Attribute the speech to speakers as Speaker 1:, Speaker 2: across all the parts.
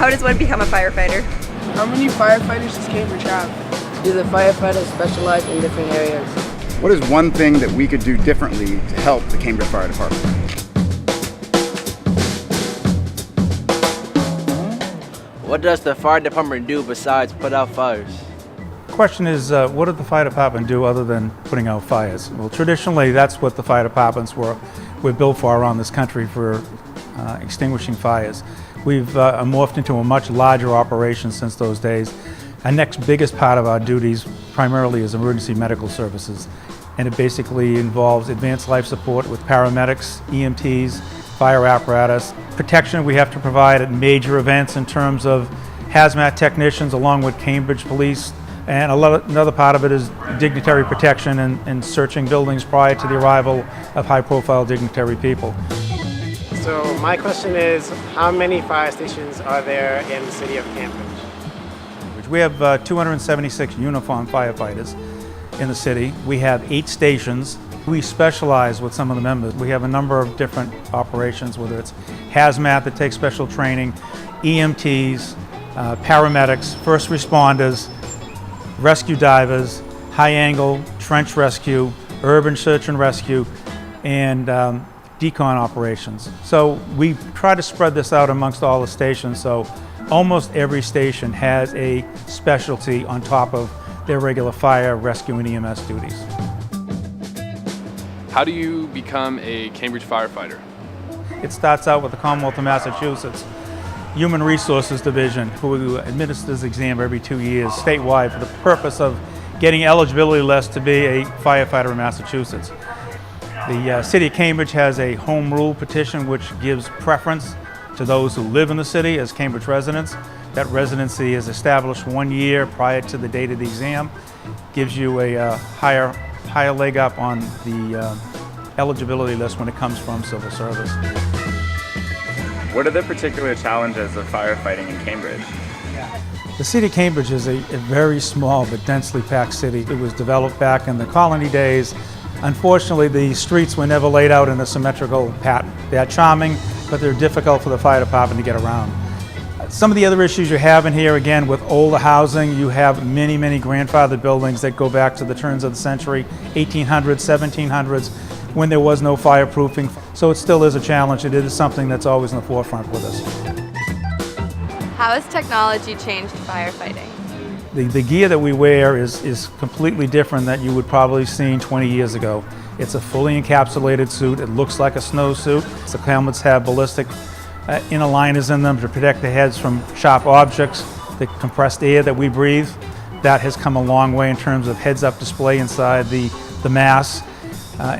Speaker 1: How does one become a firefighter?
Speaker 2: How many firefighters does Cambridge have?
Speaker 3: Do the firefighters specialize in different areas?
Speaker 4: What is one thing that we could do differently to help the Cambridge Fire Department?
Speaker 5: What does the fire department do besides put out fires?
Speaker 6: The question is, what did the fire department do other than putting out fires? Well, traditionally, that's what the fire departments were built for around this country, for extinguishing fires. We've morphed into a much larger operation since those days. Our next biggest part of our duties primarily is emergency medical services, and it basically involves advanced life support with paramedics, EMTs, fire apparatus, protection we have to provide at major events in terms of hazmat technicians along with Cambridge Police, and another part of it is dignitary protection and searching buildings prior to the arrival of high-profile dignitary people.
Speaker 7: So my question is, how many fire stations are there in the city of Cambridge?
Speaker 6: We have 276 uniformed firefighters in the city. We have 8 stations. We specialize with some of the members. We have a number of different operations, whether it's hazmat that takes special training, EMTs, paramedics, first responders, rescue divers, high-angle trench rescue, urban search and rescue, and decon operations. So we try to spread this out amongst all the stations, so almost every station has a specialty on top of their regular fire, rescue, and EMS duties.
Speaker 8: How do you become a Cambridge firefighter?
Speaker 6: It starts out with the Commonwealth of Massachusetts Human Resources Division, who administers the exam every 2 years statewide for the purpose of getting eligibility lists to be a firefighter in Massachusetts. The City of Cambridge has a home rule petition which gives preference to those who live in the city as Cambridge residents. That residency is established 1 year prior to the date of the exam. Gives you a higher leg up on the eligibility list when it comes from civil service.
Speaker 9: What are the particular challenges of firefighting in Cambridge?
Speaker 6: The city of Cambridge is a very small but densely packed city. It was developed back in the colony days. Unfortunately, the streets were never laid out in a symmetrical pattern. They're charming, but they're difficult for the fire department to get around. Some of the other issues you have in here, again, with older housing, you have many, many grandfathered buildings that go back to the turns of the century, 1800s, 1700s, when there was no fireproofing. So it still is a challenge. It is something that's always in the forefront with us.
Speaker 1: How has technology changed firefighting?
Speaker 6: The gear that we wear is completely different than you would probably seen 20 years ago. It's a fully encapsulated suit. It looks like a snowsuit. The helmets have ballistic inner liners in them to protect the heads from sharp objects. The compressed air that we breathe, that has come a long way in terms of heads-up display inside the mask.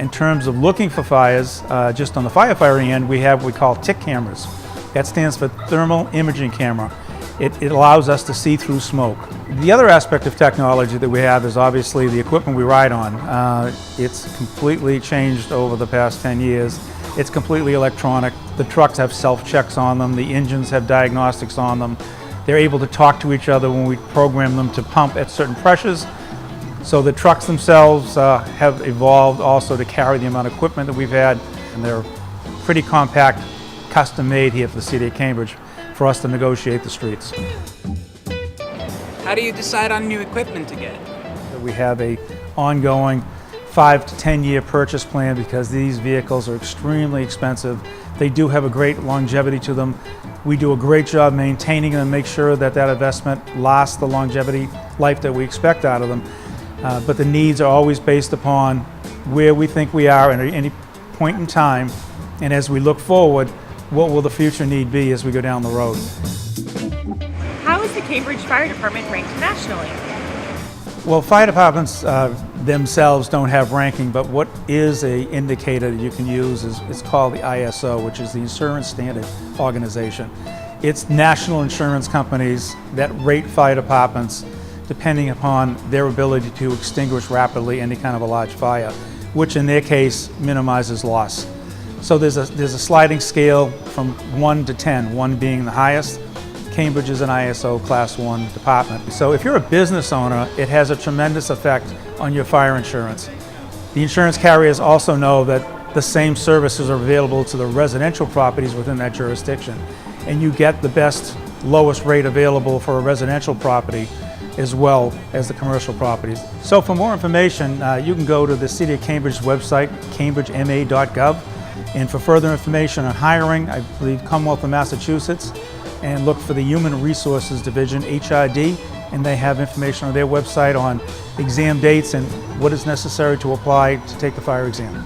Speaker 6: In terms of looking for fires, just on the firefighting end, we have what we call TIC cameras. That stands for Thermal Imaging Camera. It allows us to see through smoke. The other aspect of technology that we have is obviously the equipment we ride on. It's completely changed over the past 10 years. It's completely electronic. The trucks have self-checks on them. The engines have diagnostics on them. They're able to talk to each other when we program them to pump at certain pressures. So the trucks themselves have evolved also to carry the amount of equipment that we've had, and they're pretty compact, custom made here for the City of Cambridge for us to negotiate the streets.
Speaker 10: How do you decide on new equipment to get?
Speaker 6: We have a ongoing 5 to 10 year purchase plan because these vehicles are extremely expensive. They do have a great longevity to them. We do a great job maintaining them and make sure that that investment lasts the longevity life that we expect out of them. But the needs are always based upon where we think we are at any point in time, and as we look forward, what will the future need be as we go down the road.
Speaker 11: How is the Cambridge Fire Department ranked nationally?
Speaker 6: Well, fire departments themselves don't have ranking, but what is an indicator that you can use is it's called the ISO, which is the Insurance Standard Organization. It's national insurance companies that rate fire departments depending upon their ability to extinguish rapidly any kind of a large fire, which in their case minimizes loss. So there's a sliding scale from 1 to 10, 1 being the highest. Cambridge is an ISO Class 1 department. So if you're a business owner, it has a tremendous effect on your fire insurance. The insurance carriers also know that the same services are available to the residential properties within that jurisdiction, and you get the best lowest rate available for a residential property as well as the commercial properties. So for more information, you can go to the City of Cambridge website, cambridgema.gov, and for further information on hiring, I believe Commonwealth of Massachusetts, and look for the Human Resources Division, HRD, and they have information on their website on exam dates and what is necessary to apply to take the fire exam.